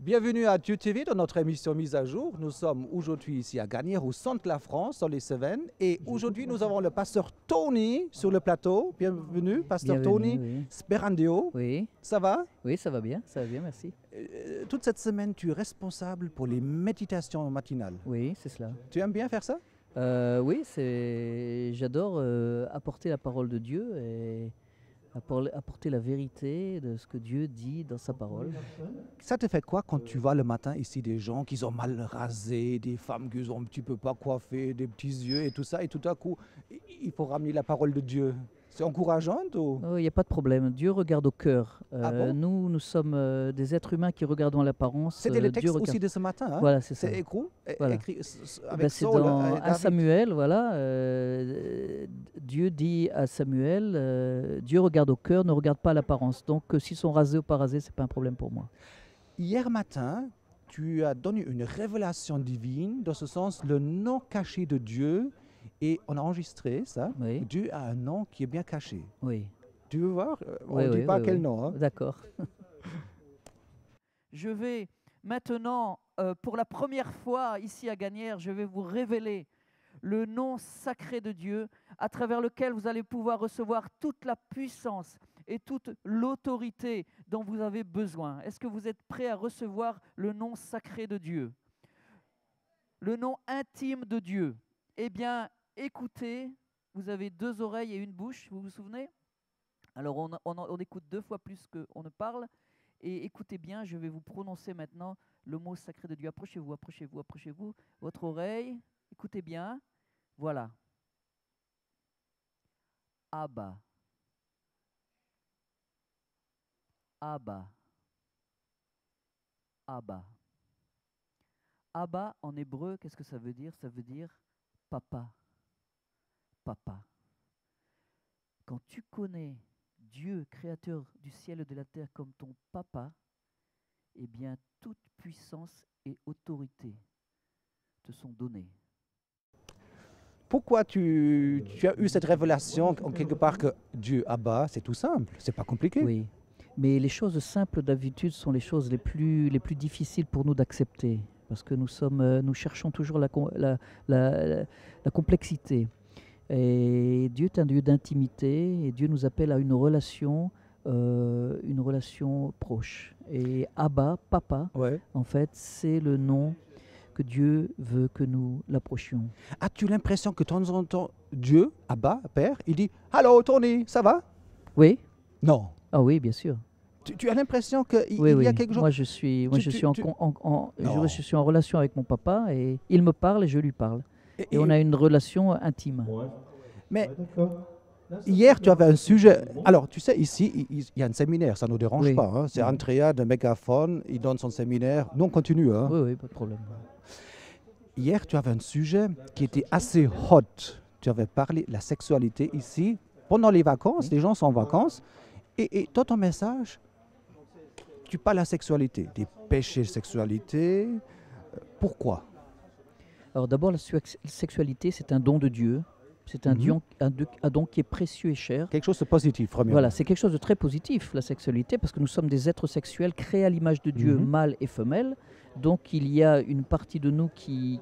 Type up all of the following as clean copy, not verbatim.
Bienvenue à Dieu TV dans notre émission Mise à jour. Nous sommes aujourd'hui ici à Gagnières, au centre de la France, dans les Cévennes. Et aujourd'hui, nous avons le pasteur Tony sur le plateau. Bienvenue, pasteur Bienvenue, Tony oui. Sperandio. Oui, Ça va? oui, ça va bien, merci. Toute cette semaine, tu es responsable pour les méditations matinales. Oui, c'est cela. Tu aimes bien faire ça? Oui, j'adore apporter la parole de Dieu et apporter la vérité de ce que Dieu dit dans sa parole. Ça te fait quoi quand tu vois le matin ici des gens qui sont mal rasés, des femmes qui sont un petit peu pas coiffées, des petits yeux et tout ça, et tout à coup, il faut ramener la parole de Dieu. C'est encourageant ou... Il n'y a pas de problème, Dieu regarde au cœur. Ah bon? Nous sommes des êtres humains qui regardons l'apparence. C'était le Dieu texte regarde. aussi de ce matin. Hein? Voilà, c'est ça. C'est écrit, Voilà. écrit Eh avec ben, c'est Saul dans et 1 David. Samuel, voilà. Dieu dit à Samuel, Dieu regarde au cœur, ne regarde pas à l'apparence. Donc, s'ils sont rasés ou pas rasés, c'est pas un problème pour moi. Hier matin, tu as donné une révélation divine, dans ce sens, le nom caché de Dieu, et on a enregistré ça. Oui. Dieu a un nom qui est bien caché. Oui. Tu veux voir? On Oui, ne dit oui, pas oui, quel oui. nom. Hein? D'accord. Je vais maintenant, pour la première fois ici à Gagnières, je vais vous révéler le nom sacré de Dieu à travers lequel vous allez pouvoir recevoir toute la puissance et toute l'autorité dont vous avez besoin. Est-ce que vous êtes prêts à recevoir le nom sacré de Dieu? Le nom intime de Dieu. Eh bien, écoutez, vous avez 2 oreilles et une bouche, vous vous souvenez? Alors on écoute 2 fois plus qu'on ne parle. Et écoutez bien, je vais vous prononcer maintenant le mot sacré de Dieu. Approchez-vous, approchez-vous, approchez-vous. Votre oreille, écoutez bien. Voilà. Abba. Abba. Abba. Abba en hébreu, qu'est-ce que ça veut dire? Ça veut dire papa. Papa. Quand tu connais Dieu, créateur du ciel et de la terre, comme ton papa, eh bien, toute puissance et autorité te sont données. Pourquoi tu as eu cette révélation en quelque part que Dieu Abba, c'est tout simple, c'est pas compliqué. Oui, mais les choses simples d'habitude sont les choses les plus difficiles pour nous d'accepter, parce que nous cherchons toujours la complexité. Et Dieu est un Dieu d'intimité, et Dieu nous appelle à une relation proche. Et Abba, papa, Ouais. en fait, c'est le nom que Dieu veut que nous l'approchions. As-tu l'impression que de temps en temps, Dieu, Abba, Père, il dit « Allô Tony, ça va ?» Oui? Non. Ah oui, bien sûr. Tu as l'impression qu'il Oui, y a oui. quelque chose... Moi, je suis Non. je suis en relation avec mon papa et il me parle et je lui parle. Et on a une relation intime. Mais hier, tu avais un sujet... Alors, tu sais, ici, il y a un séminaire, ça ne nous dérange Oui. pas. Hein. C'est Andrea de Mégaphone, il donne son séminaire. Nous, on continue. Hein. Oui, oui, pas de problème. Hier, tu avais un sujet qui était assez hot. Tu avais parlé de la sexualité ici. Pendant les vacances, Oui. les gens sont en vacances. Et dans ton message, tu parles de la sexualité, des péchés de sexualité. Pourquoi? Alors d'abord, la sexualité, c'est un don de Dieu. C'est un don qui est précieux et cher. Quelque chose de positif, premièrement. Voilà, c'est quelque chose de très positif, la sexualité, parce que nous sommes des êtres sexuels créés à l'image de Dieu, mâle et femelle. Donc il y a une partie de nous qui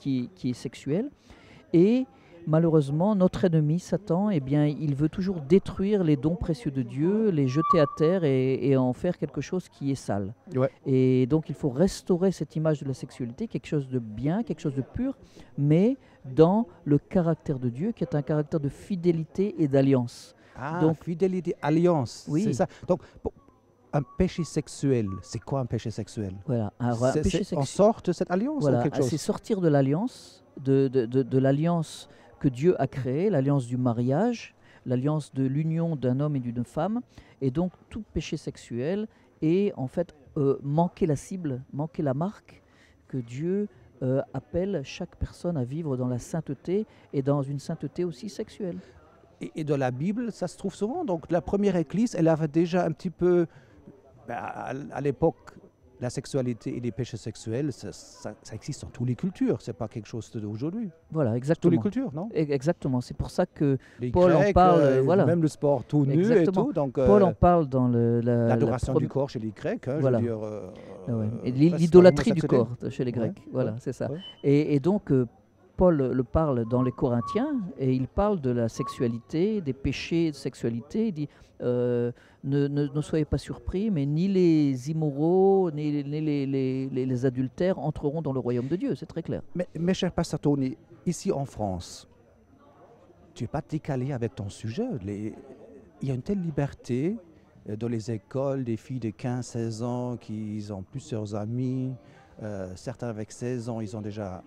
est sexuelle. Et malheureusement, notre ennemi, Satan, eh bien, il veut toujours détruire les dons précieux de Dieu, les jeter à terre et en faire quelque chose qui est sale. Ouais. Et donc il faut restaurer cette image de la sexualité, quelque chose de bien, quelque chose de pur, mais dans le caractère de Dieu, qui est un caractère de fidélité et d'alliance. Ah, Donc, fidélité, alliance, Oui. c'est ça. Donc, un péché sexuel, c'est quoi un péché sexuel? voilà, un péché On sexuel. sort de cette alliance ou Voilà, quelque chose? c'est sortir de l'alliance, de l'alliance que Dieu a créée, l'alliance du mariage, l'alliance de l'union d'un homme et d'une femme, et donc tout péché sexuel est en fait manquer la cible, manquer la marque que Dieu appelle chaque personne à vivre dans la sainteté et dans une sainteté aussi sexuelle. Et dans la Bible, ça se trouve souvent. Donc, la première Église, elle avait déjà un petit peu, à l'époque la sexualité et les péchés sexuels, ça existe dans toutes les cultures. C'est pas quelque chose d'aujourd'hui. Voilà, Toutes les exactement. cultures, non? Exactement. C'est pour ça que Les Paul en Grecs, parle, voilà. même le sport tout nu et Exactement. tout. Donc, Paul en parle dans la l'adoration du prom- corps chez les Grecs, hein, Voilà. je veux dire. Ah ouais. Et Ça, c'est dans l'idolâtrie du l'homosexualité. corps chez les Ouais, Grecs. Voilà, ouais, c'est ça. ouais. Et donc, Paul le parle dans les Corinthiens et il parle de la sexualité, des péchés de sexualité. Il dit ne soyez pas surpris, mais ni les immoraux, ni les adultères entreront dans le royaume de Dieu. C'est très clair. Mais, mes chers pasteurs Tony, ici en France, tu n'es pas décalé avec ton sujet. Il y a une telle liberté dans les écoles, des filles de 15-16 ans qui ont plusieurs amis. Certains avec 16 ans, ils ont déjà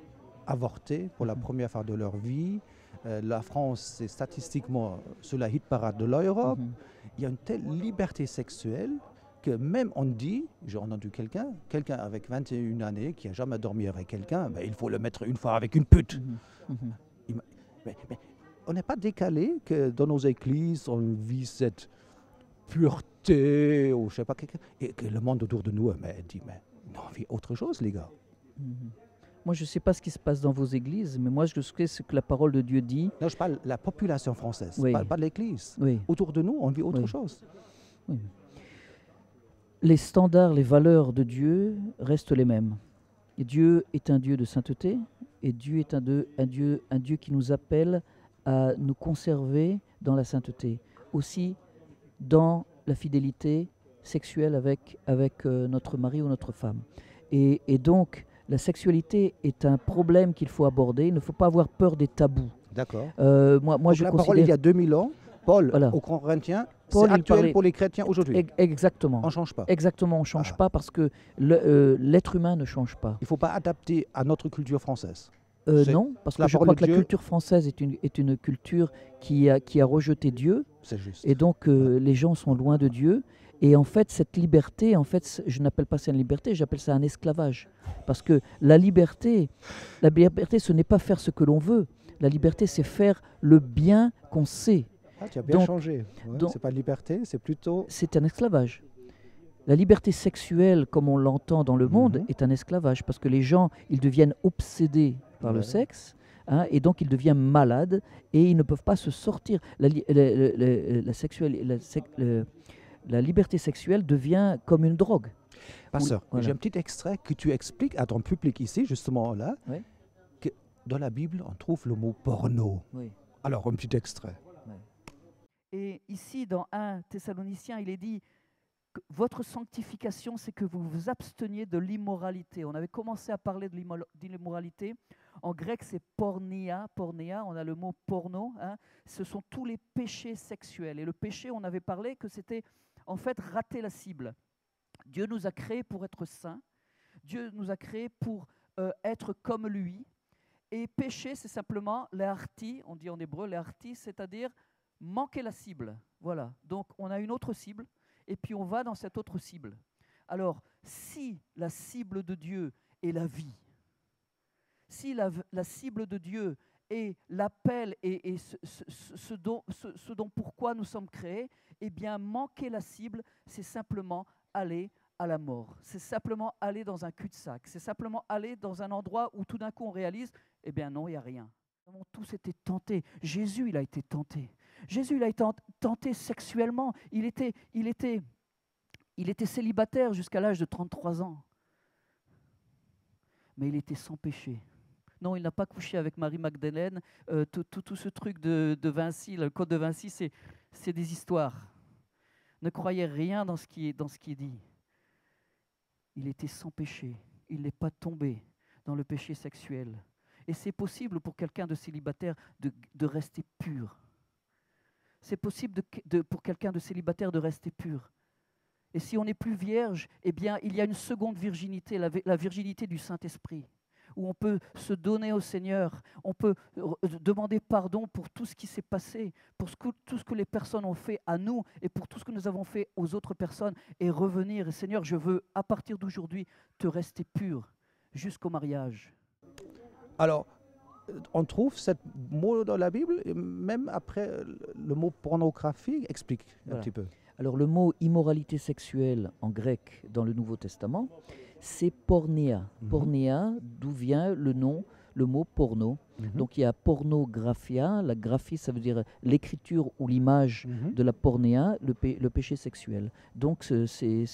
avorté pour la première fois de leur vie. La France, c'est statistiquement sur la hit parade de l'Europe. Mhm. Il y a une telle liberté sexuelle que même on dit, j'ai entendu quelqu'un avec 21 années qui n'a jamais dormi avec quelqu'un, ben, il faut le mettre une fois avec une pute. Mhm. Mhm. Mais on n'est pas décalé que dans nos églises, on vit cette pureté, ou je sais pas, et que le monde autour de nous dit, mais non, on vit autre chose, les gars. Mhm. Moi, je ne sais pas ce qui se passe dans vos églises, mais moi, je sais ce que la parole de Dieu dit. Non, je parle de la population française, Oui. pas de l'église. Oui. Autour de nous, on vit autre Oui. chose. Oui. Les standards, les valeurs de Dieu restent les mêmes. Et Dieu est un Dieu de sainteté, et Dieu est un Dieu qui nous appelle à nous conserver dans la sainteté, aussi dans la fidélité sexuelle avec notre mari ou notre femme. Et donc, la sexualité est un problème qu'il faut aborder. Il ne faut pas avoir peur des tabous. D'accord. Moi, Donc je la parole, considère... il y a 2000 ans, Paul, Voilà. aux Corinthiens, Paul, c'est il actuel parlait- pour les chrétiens aujourd'hui. Exactement. On ne change pas. Exactement, on ne change Ah. pas parce que l'être humain ne change pas. Il ne faut pas adapter à notre culture française. C'est Non, parce la que je parole crois de que la Dieu. culture française est une culture qui a rejeté Dieu, C'est juste. et donc les gens sont loin de Dieu. Et en fait, cette liberté, je n'appelle pas ça une liberté, j'appelle ça un esclavage. Parce que la liberté, ce n'est pas faire ce que l'on veut. La liberté, c'est faire le bien qu'on sait. Ah, tu as bien donc- changé. Ouais, donc- c'est pas liberté, c'est plutôt. C'est un esclavage. La liberté sexuelle, comme on l'entend dans le monde, Mhm. est un esclavage parce que les gens, ils deviennent obsédés par le Ouais. sexe, hein, et donc ils deviennent malades et ils ne peuvent pas se sortir. La liberté sexuelle devient comme une drogue. Pasteur, voilà. j'ai un petit extrait que tu expliques à ton public ici, justement là, Oui. que dans la Bible, on trouve le mot porno. Oui. Alors, un petit extrait. Et ici, dans 1 Thessaloniciens, il est dit que votre sanctification, c'est que vous vous absteniez de l'immoralité. On avait commencé à parler de l'immoralité. En grec, c'est porneia. Porneia, on a le mot porno. Hein. Ce sont tous les péchés sexuels. Et le péché, on avait parlé que c'était en fait rater la cible. Dieu nous a créés pour être saints. Dieu nous a créés pour être comme lui. Et péché, c'est simplement l'arti, on dit en hébreu l'arti, c'est-à-dire manquer la cible. Voilà. Donc, on a une autre cible, et puis on va dans cette autre cible. Alors, si la cible de Dieu est la vie, si la cible de Dieu est l'appel et ce dont pourquoi nous sommes créés, eh bien, manquer la cible, c'est simplement aller à la mort. C'est simplement aller dans un cul-de-sac. C'est simplement aller dans un endroit où tout d'un coup on réalise, eh bien non, il n'y a rien. Nous avons tous été tentés. Jésus, il a été tenté. Jésus, il a été tenté sexuellement. Il était célibataire jusqu'à l'âge de 33 ans. Mais il était sans péché. Non, il n'a pas couché avec Marie-Magdalène. Tout ce truc de Vinci, le code de Vinci, c'est des histoires. Ne croyez rien dans ce qui est dit. Il était sans péché. Il n'est pas tombé dans le péché sexuel. Et c'est possible pour quelqu'un de célibataire de rester pur. C'est possible pour quelqu'un de célibataire de rester pur. Et si on n'est plus vierge, eh bien, il y a une seconde virginité, la virginité du Saint-Esprit, où on peut se donner au Seigneur, on peut demander pardon pour tout ce qui s'est passé, pour tout ce que les personnes ont fait à nous et pour tout ce que nous avons fait aux autres personnes, et revenir. Et Seigneur, je veux, à partir d'aujourd'hui, te rester pur jusqu'au mariage. Alors, on trouve ce mot dans la Bible, et même après le mot pornographie, explique un Voilà. petit peu. Alors le mot immoralité sexuelle en grec dans le Nouveau Testament, c'est pornéa. Pornéa, d'où vient le mot porno. Donc il y a pornographia, la graphie ça veut dire l'écriture ou l'image de la pornéa, le péché sexuel. Donc c'est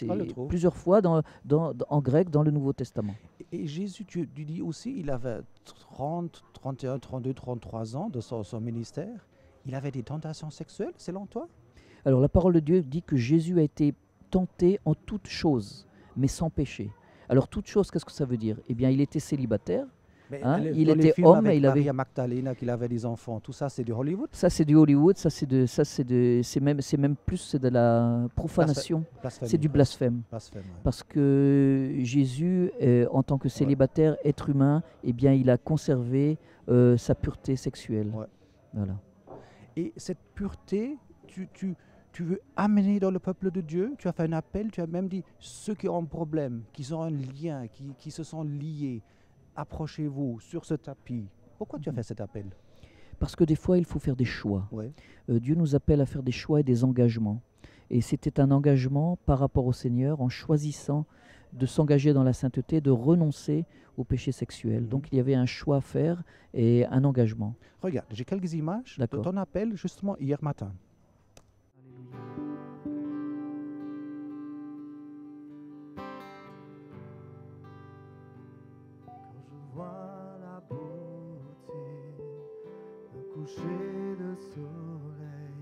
On le trouve. plusieurs fois en grec dans le Nouveau Testament. Et Jésus, tu dis aussi, il avait 30, 31, 32, 33 ans de son ministère. Il avait des tentations sexuelles, selon toi? Alors la parole de Dieu dit que Jésus a été tenté en toutes choses, mais sans péché. Alors toute chose, qu'est-ce que ça veut dire? Eh bien il était célibataire. Mais Hein, dans il les était films homme avec et il avait. Maria Magdalena, qu'il avait des enfants, tout ça, c'est du Hollywood? Ça c'est du Hollywood, c'est même plus c'est de la profanation, Blasphème. c'est du blasphème. Blasphème, ouais. Parce que Jésus, en tant que célibataire, être humain, eh bien il a conservé sa pureté sexuelle. Ouais. Voilà. Et cette pureté, tu veux amener dans le peuple de Dieu. Tu as fait un appel, tu as même dit ceux qui ont un problème, qui ont un lien, qui se sont liés, approchez-vous sur ce tapis. Pourquoi tu as fait cet appel? Parce que des fois, il faut faire des choix. Ouais. Dieu nous appelle à faire des choix et des engagements. Et c'était un engagement par rapport au Seigneur en choisissant de s'engager dans la sainteté, de renoncer au péché sexuel. Donc il y avait un choix à faire et un engagement. Regarde, j'ai quelques images de D'accord. ton appel justement hier matin. Quand je vois la beauté d'un coucher de soleil,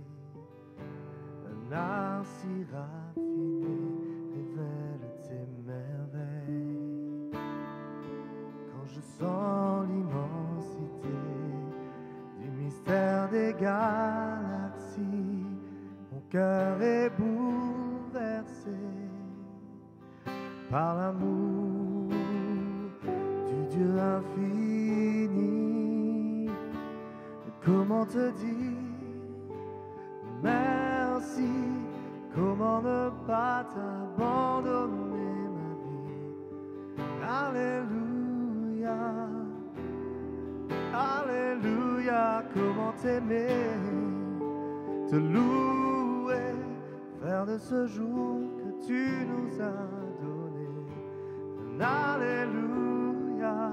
un art si raffiné révèle tes merveilles. Quand je sens l'immensité du mystère des galaxies, mon cœur est bouleversé par l'amour du Dieu infini. Comment te dire merci? Comment ne pas t'abandonner, ma vie? Alléluia, Alléluia. Comment t'aimer, te louer, faire de ce jour que tu nous as donné. Alléluia,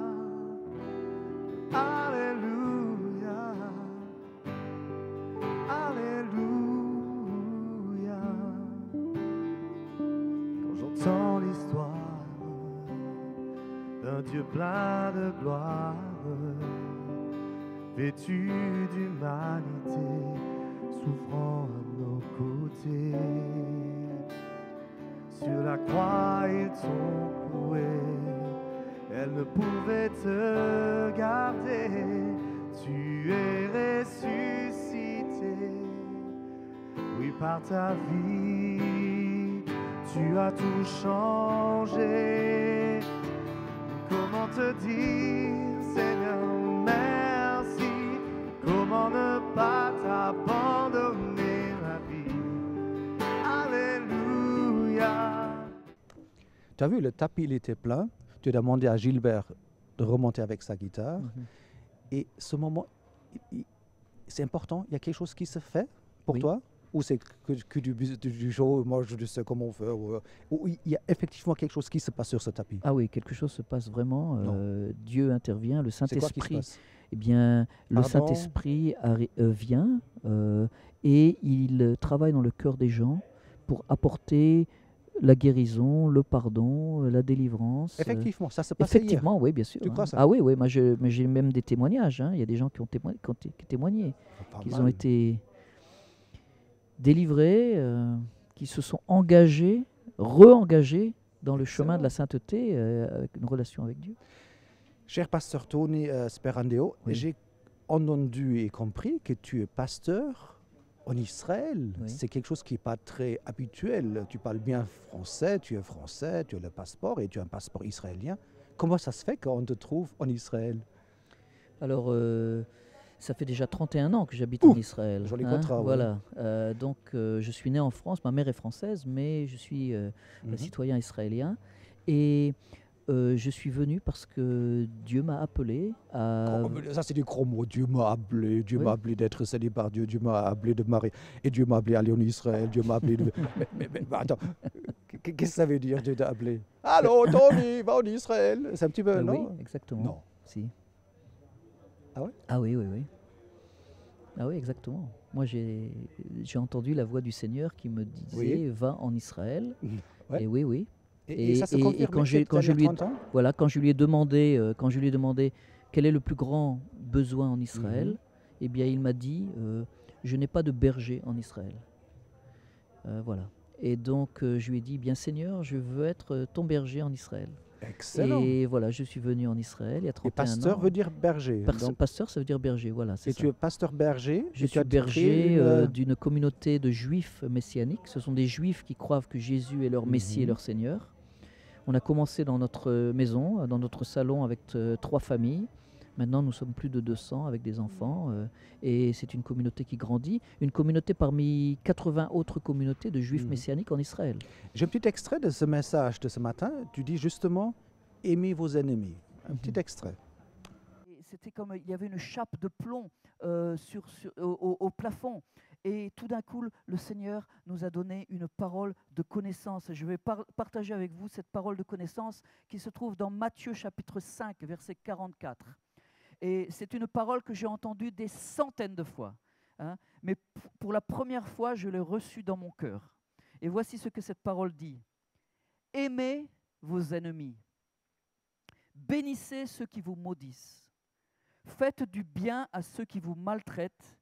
Alléluia, Alléluia. Quand j'entends l'histoire d'un Dieu plein de gloire, vêtu d'humanité, souffrant à nos côtés. Sur la croix, ils t'ont cloué, elle ne pouvait te garder. Tu es ressuscité, oui, par ta vie, tu as tout changé. Comment te dire, Seigneur, merci? Comment ne pas t'abandonner, ma vie? Alléluia. Tu as vu, le tapis, il était plein. Tu as demandé à Gilbert de remonter avec sa guitare. Et ce moment, c'est important. Il y a quelque chose qui se fait pour Oui. toi? Ou c'est que du show, moi je sais comment faire? Ou il y a effectivement quelque chose qui se passe sur ce tapis? Ah oui, quelque chose se passe vraiment. Dieu intervient, le C'est quoi qui se Saint-Esprit. passe? Eh bien, le Pardon. Saint-Esprit vient et il travaille dans le cœur des gens pour apporter la guérison, le pardon, la délivrance. Effectivement, ça se passe hier. Effectivement, oui, bien sûr. Tu crois ça? Ah oui, oui, moi mais j'ai même des témoignages. Il y a des gens qui ont témoigné, Pas qu'ils mal. ont été délivrés, qui se sont engagés, re-engagés dans le chemin de la sainteté, avec une relation avec Dieu. Cher pasteur Tony Sperandeo, Oui. j'ai entendu et compris que tu es pasteur en Israël. Oui. C'est quelque chose qui n'est pas très habituel. Tu parles bien français, tu as le passeport et tu as un passeport israélien. Comment ça se fait qu'on te trouve en Israël? Alors, ça fait déjà 31 ans que j'habite en Israël. joli contrat, oui. Voilà. Donc, je suis né en France. Ma mère est française, mais je suis citoyen israélien. Et je suis venu parce que Dieu m'a appelé à... Ça, c'est des gros mots. Dieu m'a appelé. Dieu Oui. m'a appelé d'être scellé par Dieu. Dieu m'a appelé de marier. Et Dieu m'a appelé à aller en Israël. Dieu m'a appelé de... mais attends, qu'est-ce que ça veut dire, Dieu t'a appelé? Allô, Tony, va en Israël. C'est un petit peu, Oui, non? exactement. Non. Si. Ah ouais? Ah oui, oui, oui. Ah oui, exactement. Moi, j'ai entendu la voix du Seigneur qui me disait Oui. va en Israël. Ouais. Et oui, oui. Et ça se Et confirme quand je lui ai, 30 ans? voilà, quand je lui ai demandé quel est le plus grand besoin en Israël, eh bien, il m'a dit je n'ai pas de berger en Israël. Voilà. Et donc, je lui ai dit bien Seigneur, je veux être ton berger en Israël. Excellent. Et voilà, je suis venu en Israël il y a 31 Et pasteur ans. veut dire berger. Donc, Pasteur, ça veut dire berger, voilà. C'est et ça. tu es pasteur berger. Je et tu suis as créé berger une- d'une communauté de juifs messianiques. Ce sont des juifs qui croient que Jésus est leur Messie et leur Seigneur. On a commencé dans notre maison, dans notre salon avec 3 familles. Maintenant, nous sommes plus de 200 avec des enfants. Et c'est une communauté qui grandit. Une communauté parmi 80 autres communautés de juifs messianiques en Israël. J'ai un petit extrait de ce message de ce matin. Tu dis justement aimez vos ennemis. Un petit extrait. Et c'était comme il y avait une chape de plomb au plafond. Et tout d'un coup, le Seigneur nous a donné une parole de connaissance. Je vais partager avec vous cette parole de connaissance qui se trouve dans Matthieu chapitre 5, verset 44. Et c'est une parole que j'ai entendue des centaines de fois. Hein, mais pour la première fois, je l'ai reçue dans mon cœur. Et voici ce que cette parole dit. Aimez vos ennemis. Bénissez ceux qui vous maudissent. Faites du bien à ceux qui vous maltraitent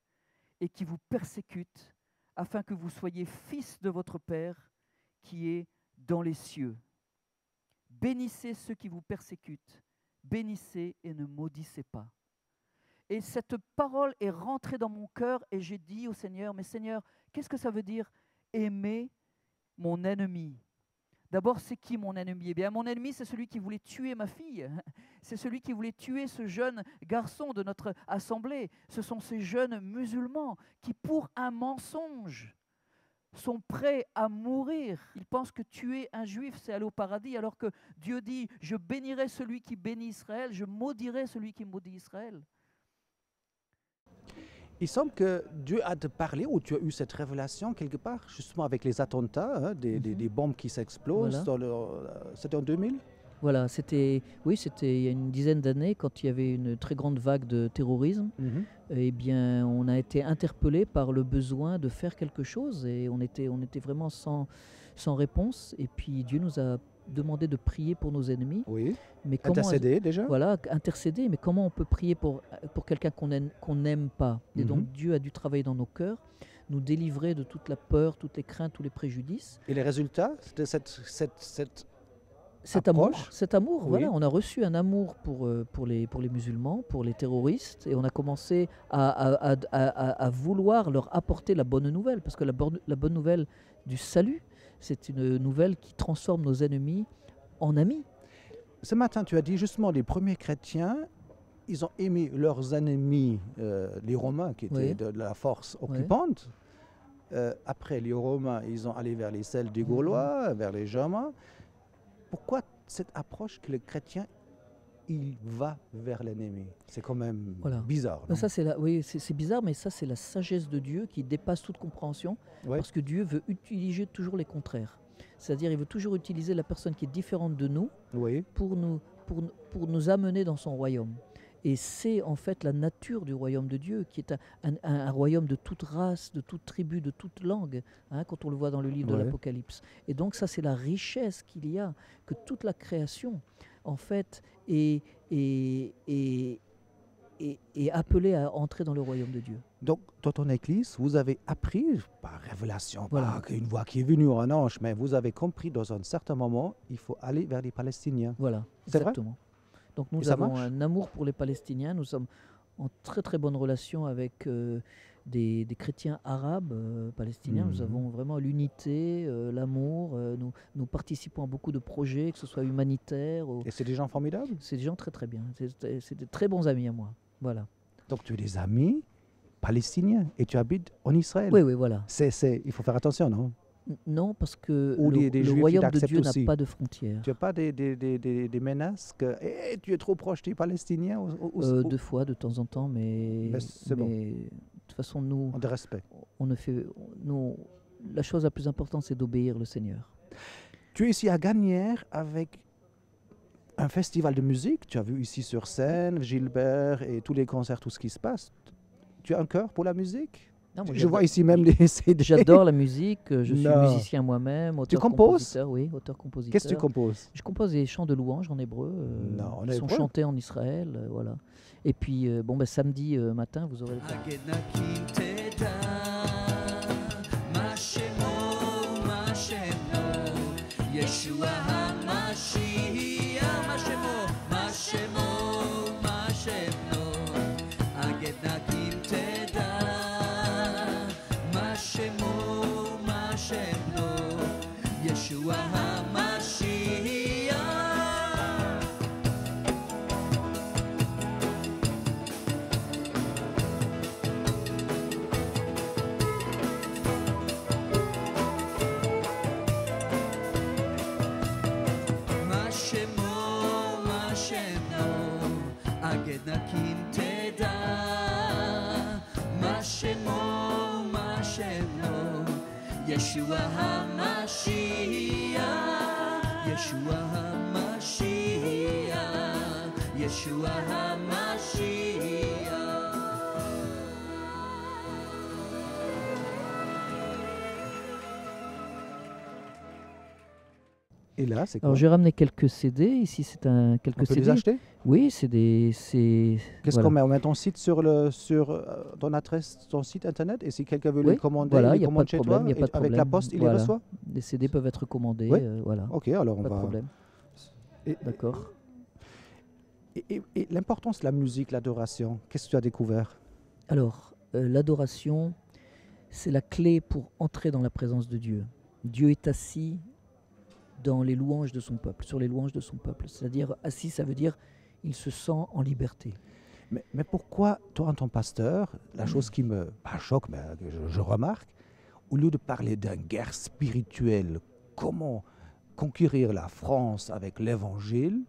et qui vous persécutent, afin que vous soyez fils de votre Père qui est dans les cieux. Bénissez ceux qui vous persécutent. Bénissez et ne maudissez pas. Et cette parole est rentrée dans mon cœur et j'ai dit au Seigneur, mais Seigneur, qu'est-ce que ça veut dire aimer mon ennemi? D'abord, c'est qui mon ennemi? Eh bien, mon ennemi, c'est celui qui voulait tuer ma fille. C'est celui qui voulait tuer ce jeune garçon de notre assemblée. Ce sont ces jeunes musulmans qui, pour un mensonge, sont prêts à mourir. Ils pensent que tuer un juif, c'est aller au paradis, alors que Dieu dit, je bénirai celui qui bénit Israël, je maudirai celui qui maudit Israël. Il semble que Dieu a te parlé, ou tu as eu cette révélation quelque part, justement avec les attentats, hein, des bombes qui s'explosent. C'était en 2000? Voilà, c'était il y a une dizaine d'années, quand il y avait une très grande vague de terrorisme. Eh bien, on a été interpellé par le besoin de faire quelque chose et on était vraiment sans réponse. Et puis Dieu nous a demandé de prier pour nos ennemis. Oui. Mais Intercéder déjà? Voilà, intercéder. Mais comment on peut prier pour quelqu'un qu'on n'aime pas? Et donc Dieu a dû travailler dans nos cœurs, nous délivrer de toute la peur, toutes les craintes, tous les préjudices. Et les résultats de Cet amour, oui. Voilà, on a reçu un amour pour les musulmans, pour les terroristes, et on a commencé à vouloir leur apporter la bonne nouvelle, parce que la bonne nouvelle du salut, c'est une nouvelle qui transforme nos ennemis en amis. Ce matin, tu as dit justement les premiers chrétiens, ils ont aimé leurs ennemis, les Romains qui étaient de la force occupante. Après les Romains, ils ont allé vers les Celtes des Gaulois, vers les Germains. Pourquoi cette approche que le chrétien, il va vers l'ennemi? C'est quand même bizarre. Non? Ça, c'est bizarre, mais ça, c'est la sagesse de Dieu qui dépasse toute compréhension, parce que Dieu veut utiliser toujours les contraires. C'est-à-dire, il veut toujours utiliser la personne qui est différente de nous pour nous amener dans son royaume. Et c'est en fait la nature du royaume de Dieu, qui est un royaume de toute race, de toute tribu, de toute langue, hein, quand on le voit dans le livre de l'Apocalypse. Et donc ça, c'est la richesse qu'il y a, que toute la création, en fait, est appelée à entrer dans le royaume de Dieu. Donc, dans ton église, vous avez appris, par révélation, par une voix qui est venue en ange, mais vous avez compris dans un certain moment, il faut aller vers les Palestiniens. Voilà, c'est exactement. Vrai? Donc nous avons un amour pour les Palestiniens, nous sommes en très très bonne relation avec des chrétiens arabes palestiniens. Nous avons vraiment l'unité, l'amour, nous participons à beaucoup de projets, que ce soit humanitaires. Et c'est des gens formidables? C'est des gens très très bien, c'est des très bons amis à moi. Voilà. Donc tu as des amis palestiniens et tu habites en Israël? Oui, voilà. Il faut faire attention, non? Non, parce que Ou des le Juifs royaume de t'acceptent Dieu n'a aussi. pas de frontières. Tu n'as pas des menaces que tu es trop proche des Palestiniens Deux fois, de temps en temps, mais c'est bon. de toute façon, nous, On te respecte. La chose la plus importante, c'est d'obéir le Seigneur. Tu es ici à Gagnères avec un festival de musique. Tu as vu ici sur scène, Gilbert et tous les concerts, tout ce qui se passe. Tu as un cœur pour la musique? Non, moi, Je vois ici même les CD. J'adore la musique, je suis Non. musicien moi-même, Tu composes? auteur-compositeur. Oui, auteur-compositeur. Qu'est-ce que tu composes? Je compose des chants de louange en hébreu, Non, en qui sont hébreu? chantés en Israël, voilà. Et puis, samedi matin, vous aurez le temps. Yeshua HaMashiach, Yeshua HaMashiach, Yeshua HaMashiach. Et là, c'est quoi? Alors j'ai ramené quelques CD. Ici, c'est quelques On peut CD. les acheter? Oui, c'est des. Qu'est-ce qu'on met? On met ton site sur ton adresse, ton site internet, et si quelqu'un veut les commander, voilà, il les commande chez toi, y a pas de avec la poste, il voilà. les reçoit? Les CD peuvent être commandés, Oui. voilà. Ok, alors on pas va. de problème. Et- D'accord. Et l'importance de la musique, l'adoration, qu'est-ce que tu as découvert? Alors, l'adoration, c'est la clé pour entrer dans la présence de Dieu. Dieu est assis dans les louanges de son peuple, sur les louanges de son peuple. C'est-à-dire, assis, ça veut dire, il se sent en liberté. Mais pourquoi, toi, en tant que pasteur, la chose qui me choque, mais que je remarque, au lieu de parler d'une guerre spirituelle, comment conquérir la France avec l'évangile,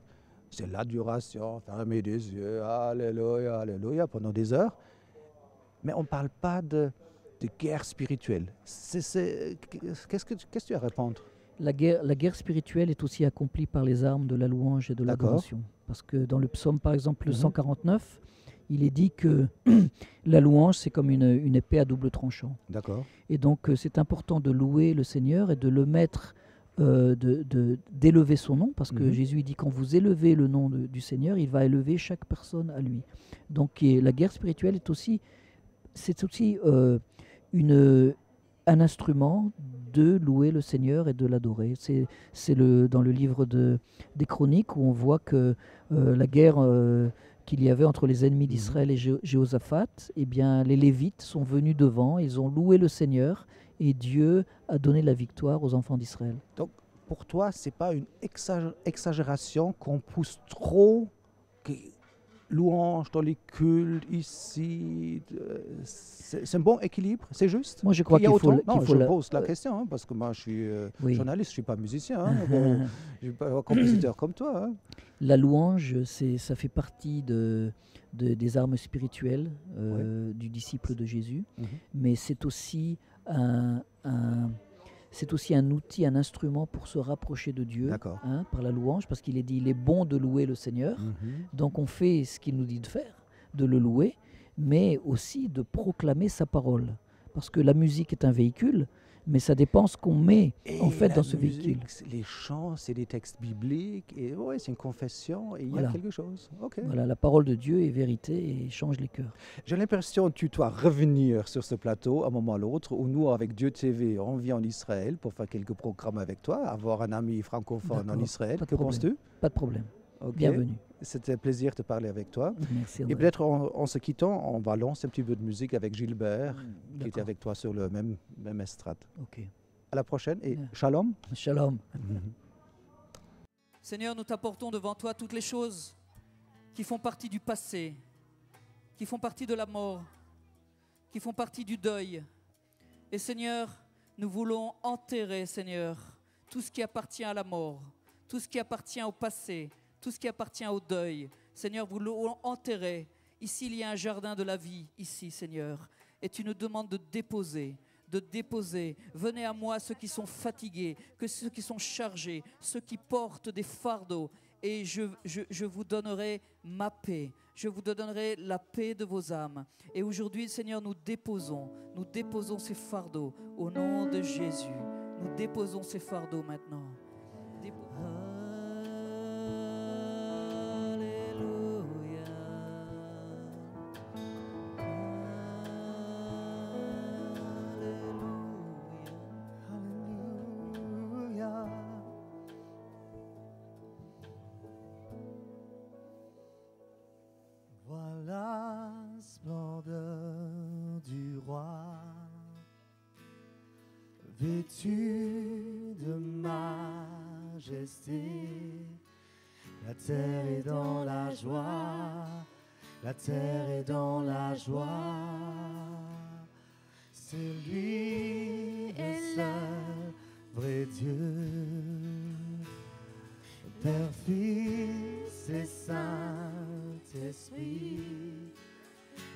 c'est l'adoration, fermer des yeux, alléluia, alléluia, pendant des heures, mais on ne parle pas de guerre spirituelle. Qu'est-ce que tu as à répondre? La guerre spirituelle est aussi accomplie par les armes de la louange et de l'adoration. Parce que dans le psaume, par exemple, le 149, il est dit que la louange, c'est comme une épée à double tranchant. D'accord. Et donc, c'est important de louer le Seigneur et de le mettre, d'élever son nom, parce que Jésus dit, quand vous élevez le nom du Seigneur, il va élever chaque personne à lui. Donc, la guerre spirituelle est aussi un instrument de louer le Seigneur et de l'adorer. C'est dans le livre des Chroniques où on voit que la guerre qu'il y avait entre les ennemis d'Israël et Jéhoshaphat, eh bien, les Lévites sont venus devant, ils ont loué le Seigneur et Dieu a donné la victoire aux enfants d'Israël. Donc, pour toi, ce n'est pas une exagération qu'on pousse trop louange dans les cultes ici. C'est un bon équilibre, c'est juste? Moi, je crois qu'il faut... je pose la question, hein, parce que moi, je suis journaliste, je ne suis pas musicien, hein, je ne suis pas un compositeur comme toi. Hein. La louange, ça fait partie des armes spirituelles du disciple de Jésus, mais c'est aussi un outil, un instrument pour se rapprocher de Dieu par la louange, parce qu'il est dit, il est bon de louer le Seigneur. Donc on fait ce qu'il nous dit de faire, de le louer, mais aussi de proclamer sa parole. Parce que la musique est un véhicule, mais ça dépend ce qu'on met dans ce véhicule. Les chants, c'est des textes bibliques, et c'est une confession, et il y a quelque chose. Okay. Voilà, la parole de Dieu est vérité et change les cœurs. J'ai l'impression que tu dois revenir sur ce plateau à un moment ou l'autre, où nous, avec Dieu TV, on vient en Israël pour faire quelques programmes avec toi, avoir un ami francophone en Israël. Que penses-tu? Pas de problème. Okay. Bienvenue. C'était un plaisir de parler avec toi. Merci. Et peut-être en se quittant, on va lancer un petit peu de musique avec Gilbert, qui était avec toi sur le même estrade. Ok. À la prochaine et shalom. Shalom. Seigneur, nous t'apportons devant toi toutes les choses qui font partie du passé, qui font partie de la mort, qui font partie du deuil. Et Seigneur, Nous voulons enterrer, Seigneur, tout ce qui appartient à la mort, tout ce qui appartient au passé, tout ce qui appartient au deuil. Seigneur, vous voulons enterrer. Ici, il y a un jardin de la vie, ici, Seigneur. Et tu nous demandes de déposer. Venez à moi ceux qui sont fatigués, que ceux qui sont chargés, ceux qui portent des fardeaux. Et je vous donnerai ma paix. Je vous donnerai la paix de vos âmes. Et aujourd'hui, Seigneur, nous déposons ces fardeaux au nom de Jésus. Nous déposons ces fardeaux maintenant. Voilà splendeur du roi, vêtu de majesté. La terre est dans la joie, la terre est dans la joie. C'est lui et seul vrai Dieu, Père, Fils et Saint-Esprit.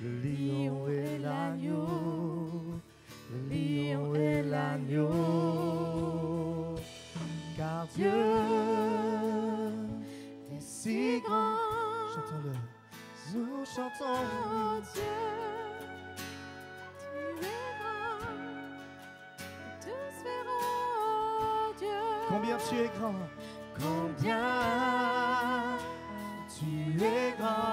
Le lion et l'agneau, le lion et l'agneau. Car Dieu est si grand. Chantons-le. Nous chantons. Oh Dieu, tu es grand. Tous verront, oh Dieu. Combien tu es grand. Combien tu es grand.